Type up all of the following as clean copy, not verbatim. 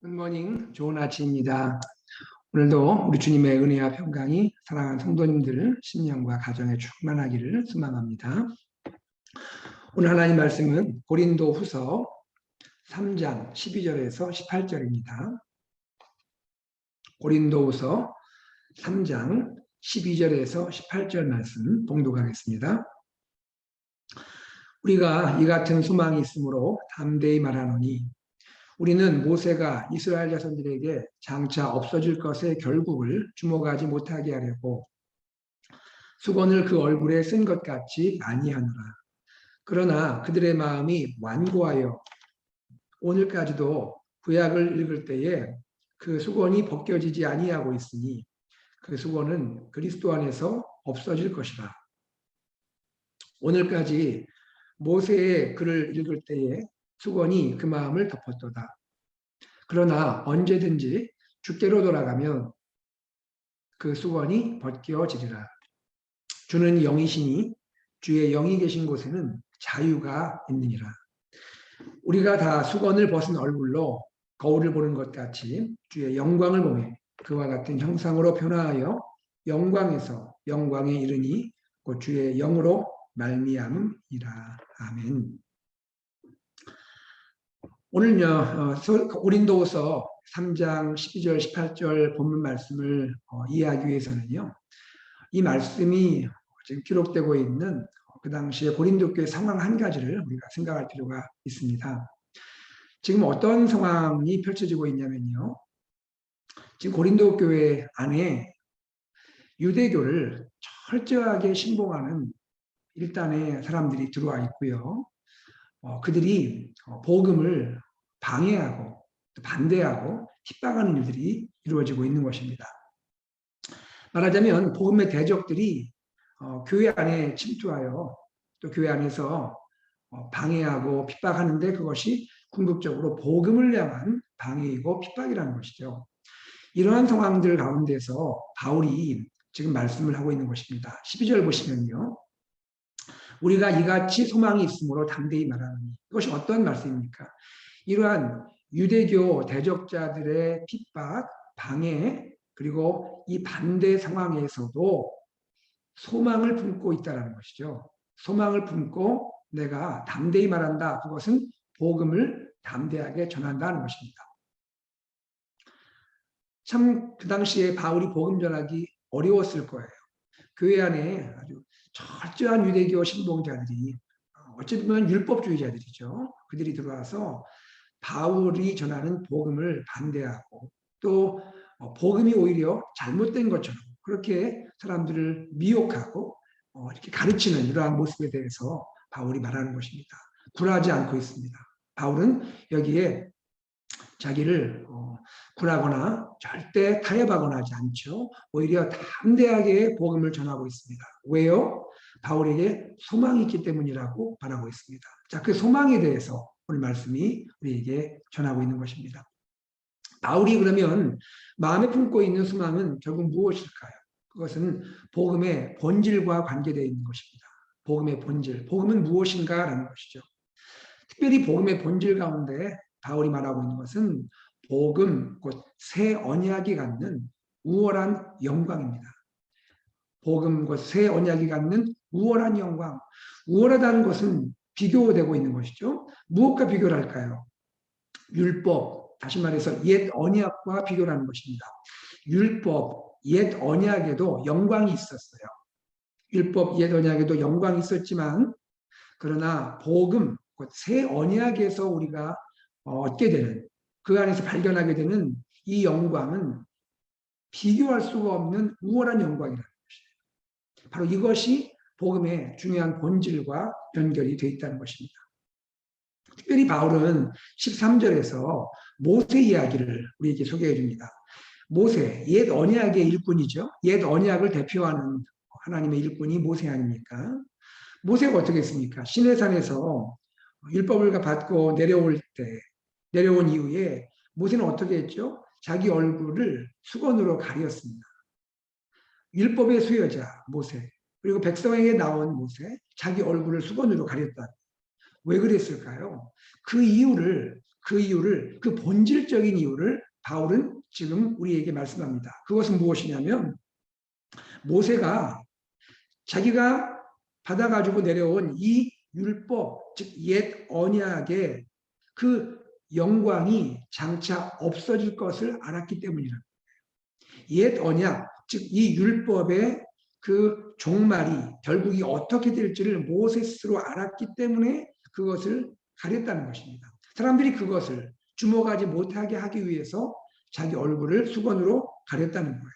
굿모닝, 좋은 아침입니다. 오늘도 우리 주님의 은혜와 평강이 사랑하는 성도님들 심령과 가정에 충만하기를 소망합니다. 오늘 하나님 말씀은 고린도 후서 3장 12절에서 18절입니다. 고린도 후서 3장 12절에서 18절 말씀 봉독하겠습니다. 우리가 이 같은 소망이 있으므로 담대히 말하노니 우리는 모세가 이스라엘 자손들에게 장차 없어질 것의 결국을 주목하지 못하게 하려고 수건을 그 얼굴에 쓴 것 같이 아니하노라. 그러나 그들의 마음이 완고하여 오늘까지도 구약을 읽을 때에 그 수건이 벗겨지지 아니하고 있으니 그 수건은 그리스도 안에서 없어질 것이라. 오늘까지 모세의 글을 읽을 때에 수건이 그 마음을 덮었도다. 그러나 언제든지 주께로 돌아가면 그 수건이 벗겨지리라. 주는 영이시니 주의 영이 계신 곳에는 자유가 있느니라. 우리가 다 수건을 벗은 얼굴로 거울을 보는 것 같이 주의 영광을 보매 그와 같은 형상으로 변화하여 영광에서 영광에 이르니 곧 주의 영으로 말미암음이라. 아멘. 오늘요, 고린도후서 3장 12절, 18절 본문 말씀을 이해하기 위해서는요, 이 말씀이 지금 기록되고 있는 그 당시에 고린도 교회 상황 한 가지를 우리가 생각할 필요가 있습니다. 지금 어떤 상황이 펼쳐지고 있냐면요, 지금 고린도 교회 안에 유대교를 철저하게 신봉하는 일단의 사람들이 들어와 있고요. 그들이 복음을 방해하고 반대하고 핍박하는 일들이 이루어지고 있는 것입니다. 말하자면 복음의 대적들이 교회 안에 침투하여 또 교회 안에서 방해하고 핍박하는데 그것이 궁극적으로 복음을 향한 방해이고 핍박이라는 것이죠. 이러한 상황들 가운데서 바울이 지금 말씀을 하고 있는 것입니다. 12절 보시면요. 우리가 이같이 소망이 있으므로 담대히 말하노니 이것이 어떤 말씀입니까? 이러한 유대교 대적자들의 핍박, 방해 그리고 이 반대 상황에서도 소망을 품고 있다는 것이죠. 소망을 품고 내가 담대히 말한다. 그것은 복음을 담대하게 전한다는 것입니다. 참 그 당시에 바울이 복음 전하기 어려웠을 거예요. 교회 안에 아주 철저한 유대교 신봉자들이 어찌 보면 율법주의자들이죠. 그들이 들어와서 바울이 전하는 복음을 반대하고 또 복음이 오히려 잘못된 것처럼 그렇게 사람들을 미혹하고 이렇게 가르치는 이러한 모습에 대해서 바울이 말하는 것입니다. 굴하지 않고 있습니다. 바울은 여기에 자기를 굴하거나 절대 타협하거나 하지 않죠. 오히려 담대하게 복음을 전하고 있습니다. 왜요? 바울에게 소망이 있기 때문이라고 말하고 있습니다. 자, 그 소망에 대해서 오늘 말씀이 우리에게 전하고 있는 것입니다. 바울이 그러면 마음에 품고 있는 소망은 결국 무엇일까요? 그것은 복음의 본질과 관계되어 있는 것입니다. 복음의 본질, 복음은 무엇인가라는 것이죠. 특별히 복음의 본질 가운데 바울이 말하고 있는 것은 복음, 곧 새 언약이 갖는 우월한 영광입니다. 복음, 곧 새 언약이 갖는 우월한 영광. 우월하다는 것은 비교되고 있는 것이죠. 무엇과 비교를 할까요? 율법, 다시 말해서 옛 언약과 비교를 하는 것입니다. 율법, 옛 언약에도 영광이 있었어요. 율법, 옛 언약에도 영광이 있었지만 그러나 복음, 곧 새 언약에서 우리가 얻게 되는 그 안에서 발견하게 되는 이 영광은 비교할 수가 없는 우월한 영광이라는 것이에요. 바로 이것이 복음의 중요한 본질과 연결이 되어 있다는 것입니다. 특별히 바울은 13절에서 모세 이야기를 우리에게 소개해 줍니다. 모세, 옛 언약의 일꾼이죠. 옛 언약을 대표하는 하나님의 일꾼이 모세 아닙니까? 모세가 어떻게 했습니까? 시내산에서 율법을 받고 내려온 이후에 모세는 어떻게 했죠? 자기 얼굴을 수건으로 가렸습니다. 율법의 수여자 모세, 그리고 백성에게 나온 모세, 자기 얼굴을 수건으로 가렸다. 왜 그랬을까요? 그 본질적인 이유를 바울은 지금 우리에게 말씀합니다. 그것은 무엇이냐면 모세가 자기가 받아가지고 내려온 이 율법, 즉 옛 언약의 그 영광이 장차 없어질 것을 알았기 때문이라. 옛 언약, 즉 이 율법의 그 종말이 결국이 어떻게 될지를 모세 스스로 알았기 때문에 그것을 가렸다는 것입니다. 사람들이 그것을 주목하지 못하게 하기 위해서 자기 얼굴을 수건으로 가렸다는 거예요.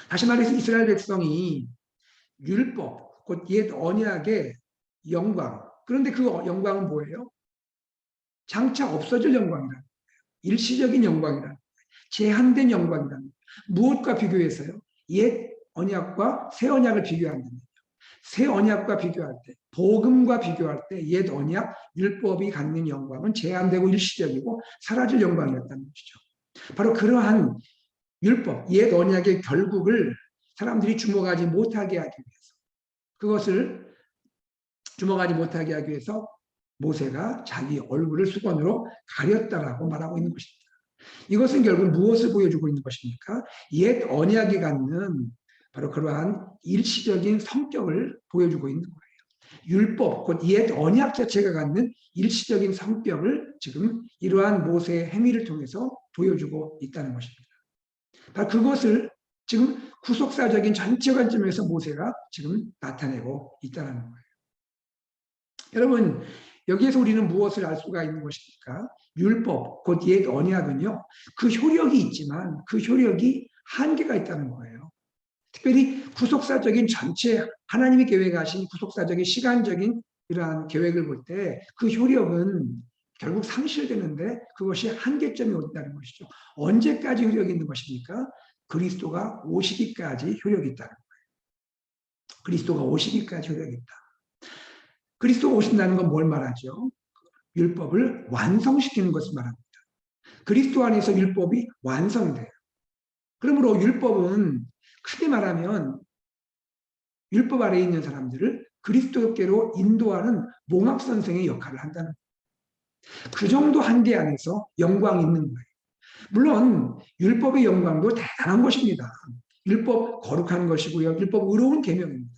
다시 말해서 이스라엘 백성이 율법, 곧 옛 언약의 영광, 그런데 그 영광은 뭐예요? 장차 없어질 영광이라, 일시적인 영광이라, 제한된 영광이라. 무엇과 비교해서요? 옛 언약과 새 언약을 비교한다면, 새 언약과 비교할 때, 복음과 비교할 때 옛 언약, 율법이 갖는 영광은 제한되고 일시적이고 사라질 영광이었다는 것이죠. 바로 그러한 율법, 옛 언약의 결국을 사람들이 주목하지 못하게 하기 위해서, 그것을 주목하지 못하게 하기 위해서 모세가 자기 얼굴을 수건으로 가렸다라고 말하고 있는 것입니다. 이것은 결국 무엇을 보여주고 있는 것입니까? 옛 언약이 갖는 바로 그러한 일시적인 성격을 보여주고 있는 거예요. 율법, 곧 옛 언약 자체가 갖는 일시적인 성격을 지금 이러한 모세의 행위를 통해서 보여주고 있다는 것입니다. 바로 그것을 지금 구속사적인 전체 관점에서 모세가 지금 나타내고 있다는 거예요. 여러분, 여기에서 우리는 무엇을 알 수가 있는 것입니까? 율법, 곧 옛 언약은요, 그 효력이 있지만 그 효력이 한계가 있다는 거예요. 특별히 구속사적인 전체 하나님이 계획하신 구속사적인 시간적인 이러한 계획을 볼 때 그 효력은 결국 상실되는데 그것이 한계점이 온다는 것이죠. 언제까지 효력이 있는 것입니까? 그리스도가 오시기까지 효력이 있다는 거예요. 그리스도가 오시기까지 효력이 있다. 그리스도가 오신다는 건 뭘 말하죠? 율법을 완성시키는 것을 말합니다. 그리스도 안에서 율법이 완성돼요. 그러므로 율법은 크게 말하면 율법 아래에 있는 사람들을 그리스도께로 인도하는 몽합선생의 역할을 한다는 거예요. 그 정도 한계 안에서 영광이 있는 거예요. 물론 율법의 영광도 대단한 것입니다. 율법 거룩한 것이고요. 율법 의로운 계명입니다.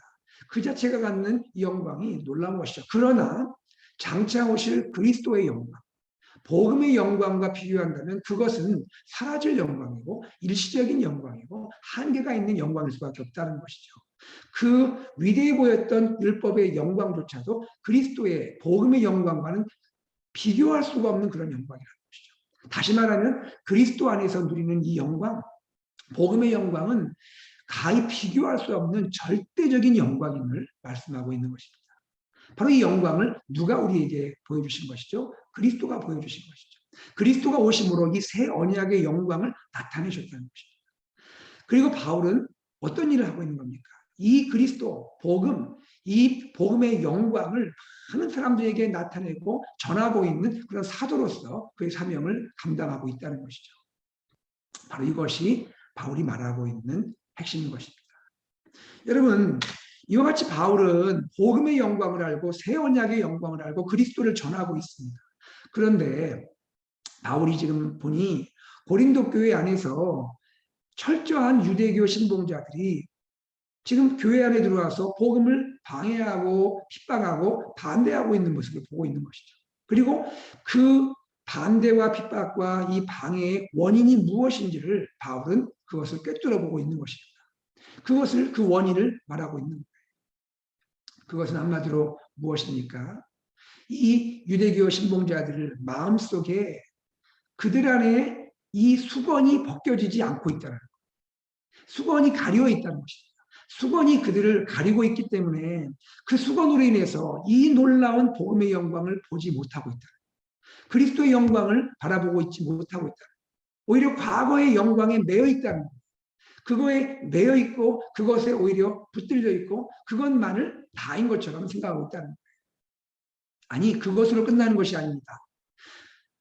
그 자체가 갖는 이 영광이 놀라운 것이죠. 그러나 장차 오실 그리스도의 영광, 복음의 영광과 비교한다면 그것은 사라질 영광이고 일시적인 영광이고 한계가 있는 영광일 수밖에 없다는 것이죠. 그 위대해 보였던 율법의 영광조차도 그리스도의 복음의 영광과는 비교할 수가 없는 그런 영광이라는 것이죠. 다시 말하면 그리스도 안에서 누리는 이 영광, 복음의 영광은 가히 비교할 수 없는 절대적인 영광임을 말씀하고 있는 것입니다. 바로 이 영광을 누가 우리에게 보여주신 것이죠? 그리스도가 보여주신 것이죠. 그리스도가 오심으로 이 새 언약의 영광을 나타내셨다는 것입니다. 그리고 바울은 어떤 일을 하고 있는 겁니까? 이 그리스도, 복음, 이 복음의 영광을 많은 사람들에게 나타내고 전하고 있는 그런 사도로서 그의 사명을 감당하고 있다는 것이죠. 바로 이것이 바울이 말하고 있는 핵심인 것입니다. 여러분, 이와 같이 바울은 복음의 영광을 알고 새 언약의 영광을 알고 그리스도를 전하고 있습니다. 그런데 바울이 지금 보니 고린도 교회 안에서 철저한 유대교 신봉자들이 지금 교회 안에 들어와서 복음을 방해하고 핍박하고 반대하고 있는 모습을 보고 있는 것이죠. 그리고 그 반대와 핍박과 이 방해의 원인이 무엇인지를 바울은 그것을 꿰뚫어 보고 있는 것입니다. 그 원인을 말하고 있는 거예요. 그것은 한마디로 무엇입니까? 이 유대교 신봉자들 마음속에 그들 안에 이 수건이 벗겨지지 않고 있다는 거예요. 수건이 가려 있다는 것입니다. 수건이 그들을 가리고 있기 때문에 그 수건으로 인해서 이 놀라운 복음의 영광을 보지 못하고 있다. 그리스도의 영광을 바라보고 있지 못하고 있다. 오히려 과거의 영광에 매여 있다는 거예요. 그거에 매여 있고 그것에 오히려 붙들려 있고 그것만을 다인 것처럼 생각하고 있다는 거예요. 아니, 그것으로 끝나는 것이 아닙니다.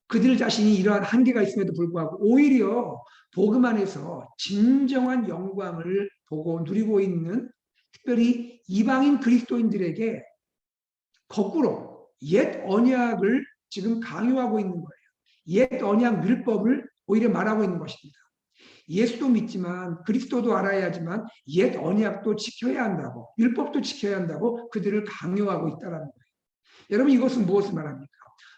그들 자신이 이러한 한계가 있음에도 불구하고 오히려 복음 안에서 진정한 영광을 보고 누리고 있는 특별히 이방인 그리스도인들에게 거꾸로 옛 언약을 지금 강요하고 있는 거예요. 옛 언약 율법을 오히려 말하고 있는 것입니다. 예수도 믿지만 그리스도도 알아야 하지만 옛 언약도 지켜야 한다고, 율법도 지켜야 한다고 그들을 강요하고 있다는 거예요. 여러분, 이것은 무엇을 말합니까?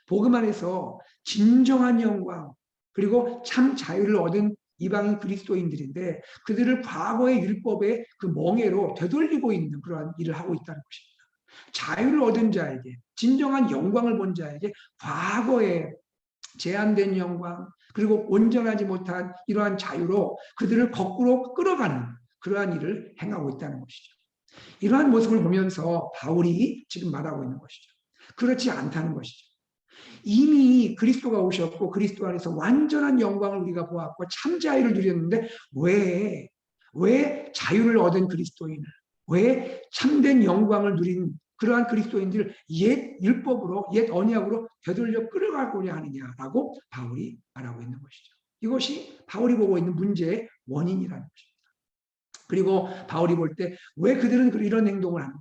복음 안에서 진정한 영광 그리고 참 자유를 얻은 이방인 그리스도인들인데 그들을 과거의 율법의 그 멍에로 되돌리고 있는 그러한 일을 하고 있다는 것입니다. 자유를 얻은 자에게, 진정한 영광을 본 자에게 과거의 제한된 영광 그리고 온전하지 못한 이러한 자유로 그들을 거꾸로 끌어가는 그러한 일을 행하고 있다는 것이죠. 이러한 모습을 보면서 바울이 지금 말하고 있는 것이죠. 그렇지 않다는 것이죠. 이미 그리스도가 오셨고 그리스도 안에서 완전한 영광을 우리가 보았고 참 자유를 누렸는데 왜 자유를 얻은 그리스도인을, 왜 참된 영광을 누린 그러한 그리스도인들을 옛 율법으로, 옛 언약으로 되돌려 끌어가고자 하느냐라고 바울이 말하고 있는 것이죠. 이것이 바울이 보고 있는 문제의 원인이라는 것입니다. 그리고 바울이 볼 때 왜 그들은 이런 행동을 하는가?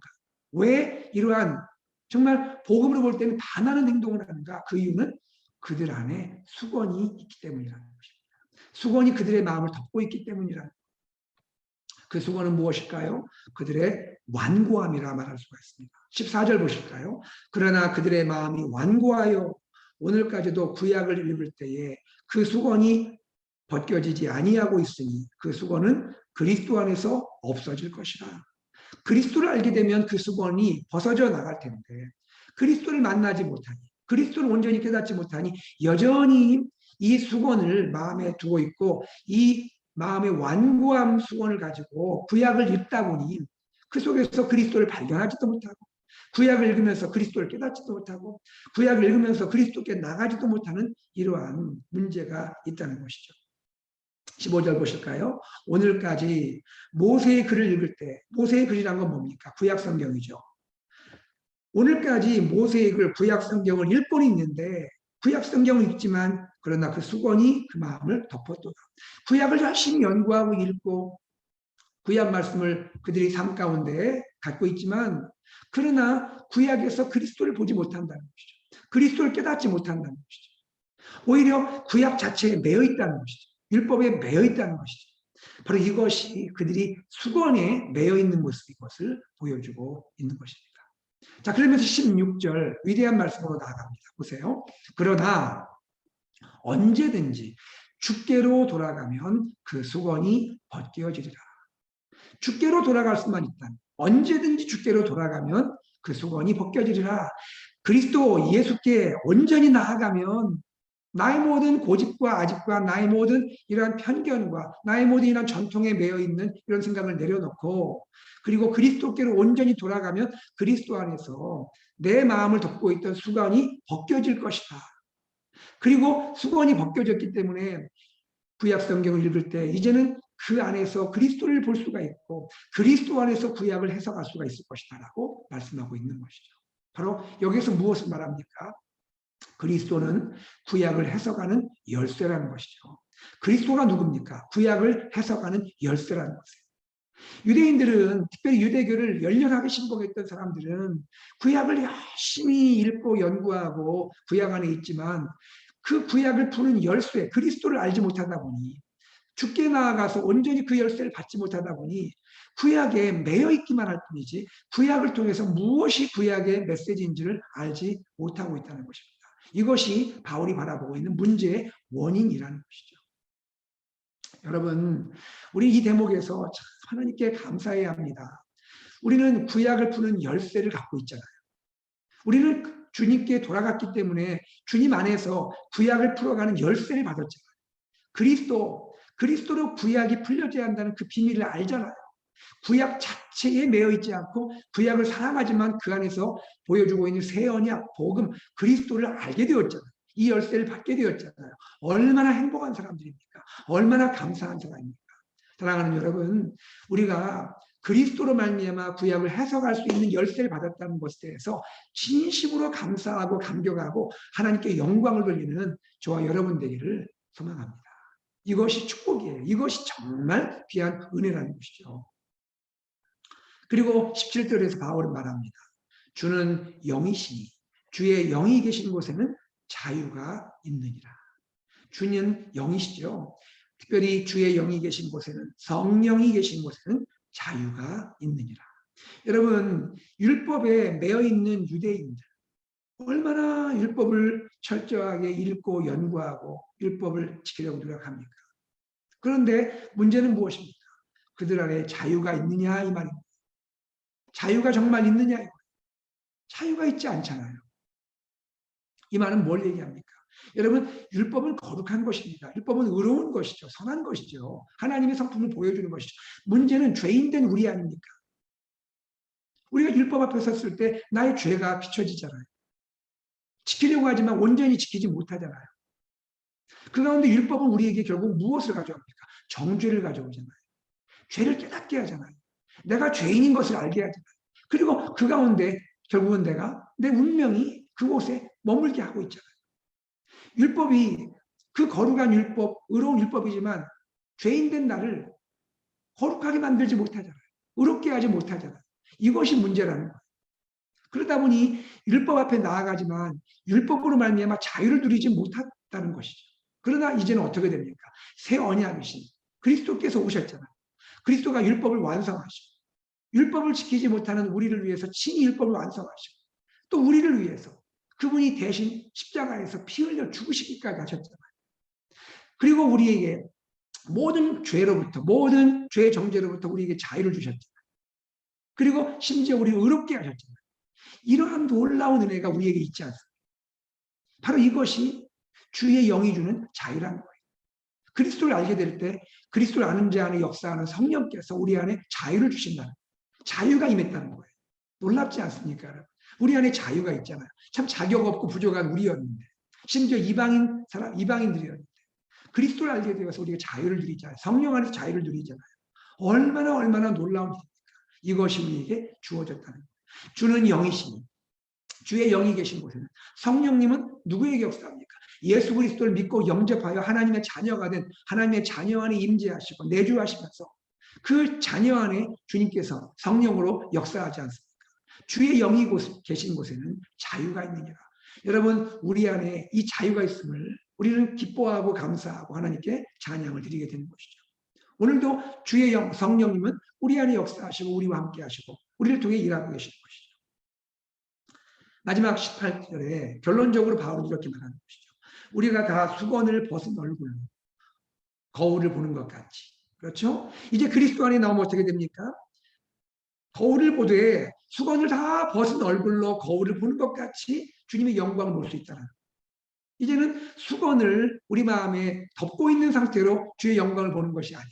왜 이러한 정말 복음으로 볼 때는 반하는 행동을 하는가? 그 이유는 그들 안에 수건이 있기 때문이라는 것입니다. 수건이 그들의 마음을 덮고 있기 때문이라는 그 수건은 무엇일까요? 그들의 완고함이라 말할 수가 있습니다. 14절 보실까요? 그러나 그들의 마음이 완고하여 오늘까지도 구약을 읽을 때에 그 수건이 벗겨지지 아니하고 있으니 그 수건은 그리스도 안에서 없어질 것이라. 그리스도를 알게 되면 그 수건이 벗어져 나갈 텐데 그리스도를 만나지 못하니, 그리스도를 온전히 깨닫지 못하니 여전히 이 수건을 마음에 두고 있고 이 마음의 완고함 수건을 가지고 구약을 읽다 보니 그 속에서 그리스도를 발견하지도 못하고 구약을 읽으면서 그리스도를 깨닫지도 못하고 구약을 읽으면서 그리스도께 나가지도 못하는 이러한 문제가 있다는 것이죠. 15절 보실까요? 오늘까지 모세의 글을 읽을 때, 모세의 글이란 건 뭡니까? 구약 성경이죠. 오늘까지 모세의 글, 구약 성경을 읽고 있는데 구약 성경을 읽지만 그러나 그 수건이 그 마음을 덮었도다. 구약을 열심히 연구하고 읽고 구약 말씀을 그들이 삶 가운데 갖고 있지만 그러나 구약에서 그리스도를 보지 못한다는 것이죠. 그리스도를 깨닫지 못한다는 것이죠. 오히려 구약 자체에 매여 있다는 것이죠. 율법에 매여 있다는 것이죠. 바로 이것이 그들이 수건에 매여 있는 모습인 것을 보여주고 있는 것입니다. 자, 그러면서 16절 위대한 말씀으로 나아갑니다. 보세요. 그러나 언제든지 주께로 돌아가면 그 수건이 벗겨지리라. 주께로 돌아갈 수만 있다면, 언제든지 주께로 돌아가면 그 수건이 벗겨지리라. 그리스도 예수께 온전히 나아가면 나의 모든 고집과 아집과 나의 모든 이러한 편견과 나의 모든 이러한 전통에 매여 있는 이런 생각을 내려놓고 그리고 그리스도께로 온전히 돌아가면 그리스도 안에서 내 마음을 덮고 있던 수건이 벗겨질 것이다. 그리고 수건이 벗겨졌기 때문에 구약 성경을 읽을 때 이제는 그 안에서 그리스도를 볼 수가 있고 그리스도 안에서 구약을 해석할 수가 있을 것이다 라고 말씀하고 있는 것이죠. 바로 여기서 무엇을 말합니까? 그리스도는 구약을 해석하는 열쇠라는 것이죠. 그리스도가 누굽니까? 구약을 해석하는 열쇠라는 것이에요. 유대인들은 특별히 유대교를 열렬하게 신봉했던 사람들은 구약을 열심히 읽고 연구하고 구약 안에 있지만 그 구약을 푸는 열쇠, 그리스도를 알지 못하다 보니 주께 나아가서 온전히 그 열쇠를 받지 못하다 보니 구약에 매여 있기만 할 뿐이지 구약을 통해서 무엇이 구약의 메시지인지를 알지 못하고 있다는 것입니다. 이것이 바울이 바라보고 있는 문제의 원인이라는 것이죠. 여러분, 우리 이 대목에서 참 하나님께 감사해야 합니다. 우리는 구약을 푸는 열쇠를 갖고 있잖아요. 우리는 주님께 돌아갔기 때문에 주님 안에서 구약을 풀어가는 열쇠를 받았잖아요. 그리스도로 구약이 풀려져야 한다는 그 비밀을 알잖아요. 구약 자체에 매여 있지 않고 구약을 사랑하지만 그 안에서 보여주고 있는 새 언약, 복음, 그리스도를 알게 되었잖아요. 이 열쇠를 받게 되었잖아요. 얼마나 행복한 사람들입니까? 얼마나 감사한 사람입니까? 사랑하는 여러분, 우리가 그리스도로 말미암아 구약을 해석할 수 있는 열쇠를 받았다는 것에 대해서 진심으로 감사하고 감격하고 하나님께 영광을 돌리는 저와 여러분 되기를 소망합니다. 이것이 축복이에요. 이것이 정말 귀한 은혜라는 것이죠. 그리고 17절에서 바울은 말합니다. 주는 영이시니 주의 영이 계신 곳에는 자유가 있느니라. 주는 영이시죠. 특별히 주의 영이 계신 곳에는, 성령이 계신 곳에는 자유가 있느니라. 여러분, 율법에 매여 있는 유대인들, 얼마나 율법을 철저하게 읽고 연구하고 율법을 지키려고 노력합니까? 그런데 문제는 무엇입니까? 그들 안에 자유가 있느냐 이 말입니다. 자유가 정말 있느냐 이거예요. 자유가 있지 않잖아요. 이 말은 뭘 얘기합니까? 여러분, 율법은 거룩한 것입니다. 율법은 의로운 것이죠. 선한 것이죠. 하나님의 성품을 보여주는 것이죠. 문제는 죄인된 우리 아닙니까? 우리가 율법 앞에 섰을 때 나의 죄가 비춰지잖아요. 지키려고 하지만 온전히 지키지 못하잖아요. 그 가운데 율법은 우리에게 결국 무엇을 가져옵니까? 정죄를 가져오잖아요. 죄를 깨닫게 하잖아요. 내가 죄인인 것을 알게 하잖아요. 그리고 그 가운데 결국은 내 운명이 그곳에 머물게 하고 있잖아요. 율법이 그 거룩한 율법, 의로운 율법이지만 죄인된 나를 거룩하게 만들지 못하잖아요. 의롭게 하지 못하잖아요. 이것이 문제라는 거예요. 그러다 보니 율법 앞에 나아가지만 율법으로 말미암아 자유를 누리지 못했다는 것이죠. 그러나 이제는 어떻게 됩니까? 새 언약이신 그리스도께서 오셨잖아요. 그리스도가 율법을 완성하시고 율법을 지키지 못하는 우리를 위해서 친히 율법을 완성하시고 또 우리를 위해서 그분이 대신 십자가에서 피 흘려 죽으시기까지 하셨잖아요. 그리고 우리에게 모든 죄로부터 모든 죄의 정죄로부터 우리에게 자유를 주셨잖아요. 그리고 심지어 우리를 의롭게 하셨잖아요. 이러한 놀라운 은혜가 우리에게 있지 않습니까? 바로 이것이 주의 영이 주는 자유라는 거예요. 그리스도를 알게 될 때 그리스도를 아는 자 안에 역사하는 성령께서 우리 안에 자유를 주신다는 거예요. 자유가 임했다는 거예요. 놀랍지 않습니까, 여러분? 우리 안에 자유가 있잖아요. 참 자격 없고 부족한 우리였는데 심지어 이방인들이었는데 그리스도를 알게 되어서 우리가 자유를 누리잖아요. 성령 안에서 자유를 누리잖아요. 얼마나 놀라운 일입니까? 이것이 우리에게 주어졌다는 거예요. 주는 영이시니 주의 영이 계신 곳에는 성령님은 누구에게 역사합니까? 예수 그리스도를 믿고 영접하여 하나님의 자녀가 된 하나님의 자녀 안에 임재하시고 내주하시면서 그 자녀 안에 주님께서 성령으로 역사하지 않습니까? 주의 영이 계신 곳에는 자유가 있느니라. 여러분, 우리 안에 이 자유가 있음을 우리는 기뻐하고 감사하고 하나님께 찬양을 드리게 되는 것이죠. 오늘도 주의 영, 성령님은 우리 안에 역사하시고 우리와 함께 하시고 우리를 통해 일하고 계시는 것이죠. 마지막 18절에 결론적으로 바울은 이렇게 말하는 것이죠. 우리가 다 수건을 벗은 얼굴로 거울을 보는 것 같이. 그렇죠? 이제 그리스도 안에 나오면 어떻게 됩니까? 거울을 보되 수건을 다 벗은 얼굴로 거울을 보는 것 같이 주님의 영광을 볼 수 있다는 거예요. 이제는 수건을 우리 마음에 덮고 있는 상태로 주의 영광을 보는 것이 아니라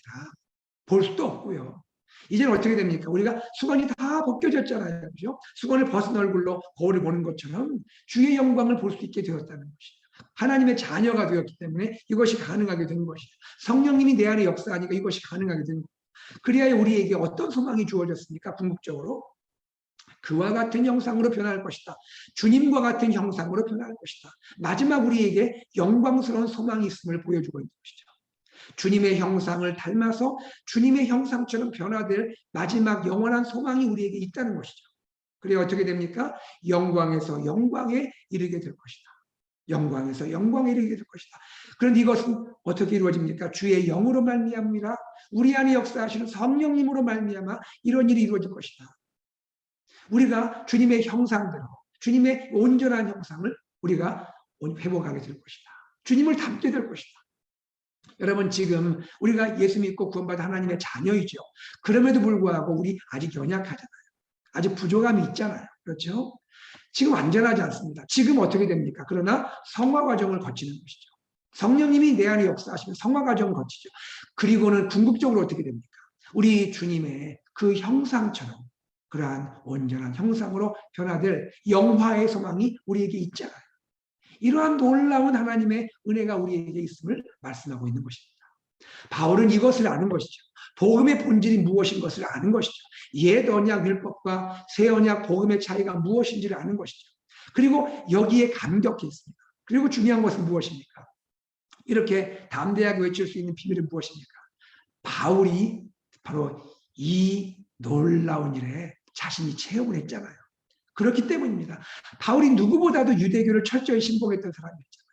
볼 수도 없고요. 이제는 어떻게 됩니까? 우리가 수건이 다 벗겨졌잖아요. 그죠? 수건을 벗은 얼굴로 거울을 보는 것처럼 주의 영광을 볼 수 있게 되었다는 것이죠. 하나님의 자녀가 되었기 때문에 이것이 가능하게 된 것이죠. 성령님이 내 안에 역사하니까 이것이 가능하게 된 것이죠. 그리하여 우리에게 어떤 소망이 주어졌습니까? 궁극적으로 그와 같은 형상으로 변할 것이다. 주님과 같은 형상으로 변할 것이다. 마지막 우리에게 영광스러운 소망이 있음을 보여주고 있는 것이죠. 주님의 형상을 닮아서 주님의 형상처럼 변화될 마지막 영원한 소망이 우리에게 있다는 것이죠. 그래 어떻게 됩니까? 영광에서 영광에 이르게 될 것이다. 영광에서 영광에 이르게 될 것이다. 그런데 이것은 어떻게 이루어집니까? 주의 영으로 말미암니라. 우리 안에 역사하시는 성령님으로 말미암아 이런 일이 이루어질 것이다. 우리가 주님의 형상대로 주님의 온전한 형상을 우리가 회복하게 될 것이다. 주님을 닮게 될 것이다. 여러분, 지금 우리가 예수 믿고 구원받은 하나님의 자녀이죠. 그럼에도 불구하고 우리 아직 연약하잖아요. 아직 부족함이 있잖아요. 그렇죠? 지금 완전하지 않습니다. 지금 어떻게 됩니까? 그러나 성화 과정을 거치는 것이죠. 성령님이 내 안에 역사하시면 성화 과정을 거치죠. 그리고는 궁극적으로 어떻게 됩니까? 우리 주님의 그 형상처럼 그러한 온전한 형상으로 변화될 영화의 소망이 우리에게 있잖아요. 이러한 놀라운 하나님의 은혜가 우리에게 있음을 말씀하고 있는 것입니다. 바울은 이것을 아는 것이죠. 복음의 본질이 무엇인 것을 아는 것이죠. 옛 언약 율법과 새 언약 복음의 차이가 무엇인지를 아는 것이죠. 그리고 여기에 감격해 있습니다. 그리고 중요한 것은 무엇입니까? 이렇게 담대하게 외칠 수 있는 비밀은 무엇입니까? 바울이 바로 이 놀라운 일에 자신이 체험을 했잖아요. 그렇기 때문입니다. 바울이 누구보다도 유대교를 철저히 신봉했던 사람이었잖아요.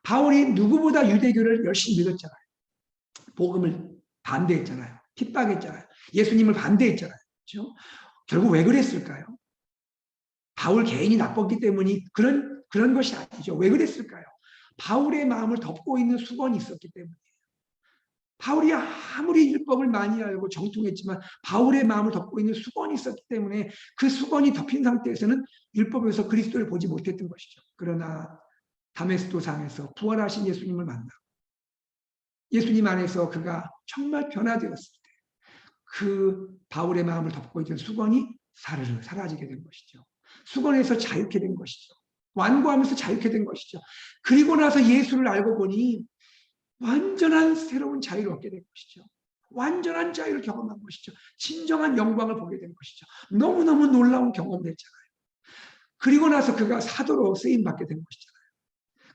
바울이 누구보다 유대교를 열심히 믿었잖아요. 복음을 반대했잖아요. 핍박했잖아요. 예수님을 반대했잖아요. 그렇죠? 결국 왜 그랬을까요? 바울 개인이 나빴기 때문이 그런 것이 아니죠. 왜 그랬을까요? 바울의 마음을 덮고 있는 수건이 있었기 때문이에요. 바울이 아무리 율법을 많이 알고 정통했지만 바울의 마음을 덮고 있는 수건이 있었기 때문에 그 수건이 덮인 상태에서는 율법에서 그리스도를 보지 못했던 것이죠. 그러나 다메스도상에서 부활하신 예수님을 만나 예수님 안에서 그가 정말 변화되었을 때 그 바울의 마음을 덮고 있던 수건이 사르르 사라지게 된 것이죠. 수건에서 자유케 된 것이죠. 완고하면서 자유케 된 것이죠. 그리고 나서 예수를 알고 보니 완전한 새로운 자유를 얻게 된 것이죠. 완전한 자유를 경험한 것이죠. 진정한 영광을 보게 된 것이죠. 너무너무 놀라운 경험을 했잖아요. 그리고 나서 그가 사도로 쓰임받게 된 것이잖아요.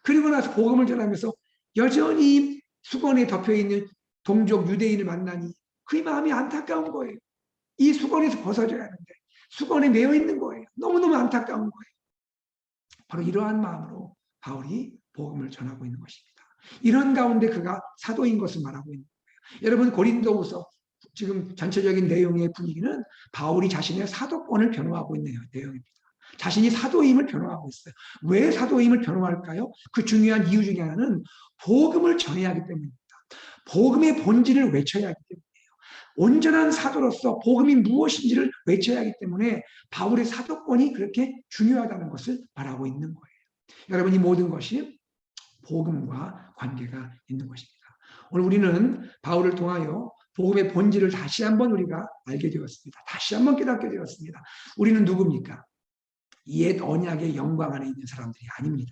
그리고 나서 복음을 전하면서 여전히 수건에 덮여있는 동족 유대인을 만나니 그의 마음이 안타까운 거예요. 이 수건에서 벗어져야 하는데 수건에 매여 있는 거예요. 너무너무 안타까운 거예요. 바로 이러한 마음으로 바울이 복음을 전하고 있는 것입니다. 이런 가운데 그가 사도인 것을 말하고 있는 거예요. 여러분 고린도후서 지금 전체적인 내용의 분위기는 바울이 자신의 사도권을 변호하고 있는 내용입니다. 자신이 사도임을 변호하고 있어요. 왜 사도임을 변호할까요? 그 중요한 이유 중에 하나는 복음을 전해야 하기 때문입니다. 복음의 본질을 외쳐야 하기 때문이에요. 온전한 사도로서 복음이 무엇인지를 외쳐야 하기 때문에 바울의 사도권이 그렇게 중요하다는 것을 말하고 있는 거예요. 여러분, 이 모든 것이 복음과 관계가 있는 것입니다. 오늘 우리는 바울을 통하여 복음의 본질을 다시 한번 우리가 알게 되었습니다. 다시 한번 깨닫게 되었습니다. 우리는 누굽니까? 옛 언약의 영광 안에 있는 사람들이 아닙니다.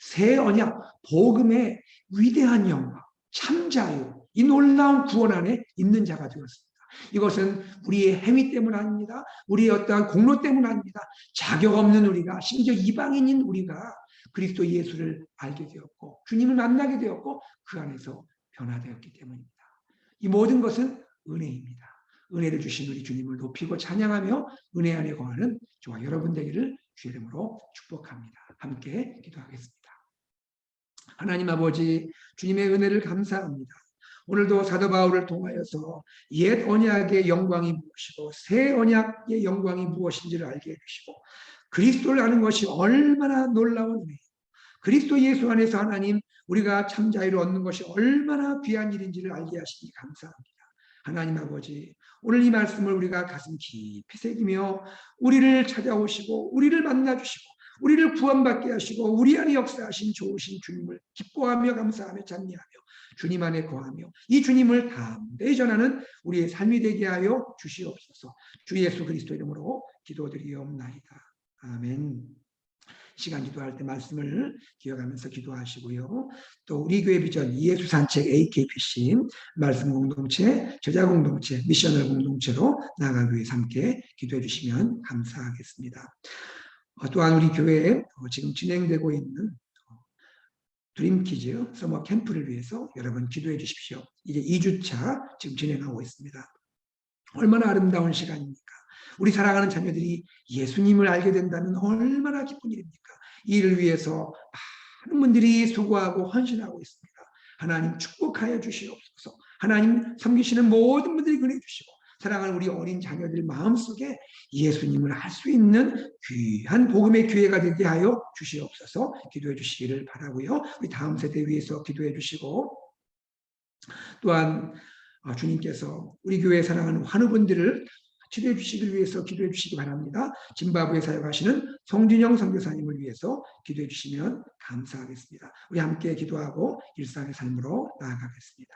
새 언약, 복음의 위대한 영광, 참 자유, 이 놀라운 구원 안에 있는 자가 되었습니다. 이것은 우리의 행위 때문 아닙니다. 우리의 어떠한 공로 때문 아닙니다. 자격 없는 우리가, 심지어 이방인인 우리가 그리스도 예수를 알게 되었고 주님을 만나게 되었고 그 안에서 변화되었기 때문입니다. 이 모든 것은 은혜입니다. 은혜를 주신 우리 주님을 높이고 찬양하며 은혜 안에 거하는 저와 여러분 되기를 주의 이름으로 축복합니다. 함께 기도하겠습니다. 하나님 아버지, 주님의 은혜를 감사합니다. 오늘도 사도 바울을 통하여서 옛 언약의 영광이 무엇이고 새 언약의 영광이 무엇인지를 알게 해주시고 그리스도를 아는 것이 얼마나 놀라운 은혜예요. 그리스도 예수 안에서 하나님 우리가 참 자유를 얻는 것이 얼마나 귀한 일인지를 알게 하시니 감사합니다. 하나님 아버지, 오늘 이 말씀을 우리가 가슴 깊이 새기며 우리를 찾아오시고 우리를 만나주시고 우리를 구원받게 하시고 우리 안에 역사하신 좋으신 주님을 기뻐하며 감사하며 찬미하며 주님 안에 거하며 이 주님을 담대히 전하는 우리의 삶이 되게 하여 주시옵소서. 주 예수 그리스도 이름으로 기도드리옵나이다. 아멘. 시간 기도할 때 말씀을 기억하면서 기도하시고요. 또 우리 교회 비전 예수 산책 AKPC 말씀 공동체, 제자 공동체, 미셔널 공동체로 나아가기 위해서 함께 기도해 주시면 감사하겠습니다. 또한 우리 교회에 지금 진행되고 있는 드림키즈 서머 캠프를 위해서 여러분 기도해 주십시오. 이제 2주차 지금 진행하고 있습니다. 얼마나 아름다운 시간입니까? 우리 사랑하는 자녀들이 예수님을 알게 된다면 얼마나 기쁜 일입니까? 이 일을 위해서 많은 분들이 수고하고 헌신하고 있습니다. 하나님 축복하여 주시옵소서. 하나님 섬기시는 모든 분들이 은혜 주시고 사랑하는 우리 어린 자녀들 마음속에 예수님을 알 수 있는 귀한 복음의 기회가 되게 하여 주시옵소서. 기도해 주시기를 바라고요. 우리 다음 세대 위해서 기도해 주시고 또한 주님께서 우리 교회 사랑하는 환우분들을 치료해 주시기 위해서 기도해 주시기 바랍니다. 짐바브웨 사역하시는 송진영 선교사님을 위해서 기도해 주시면 감사하겠습니다. 우리 함께 기도하고 일상의 삶으로 나아가겠습니다.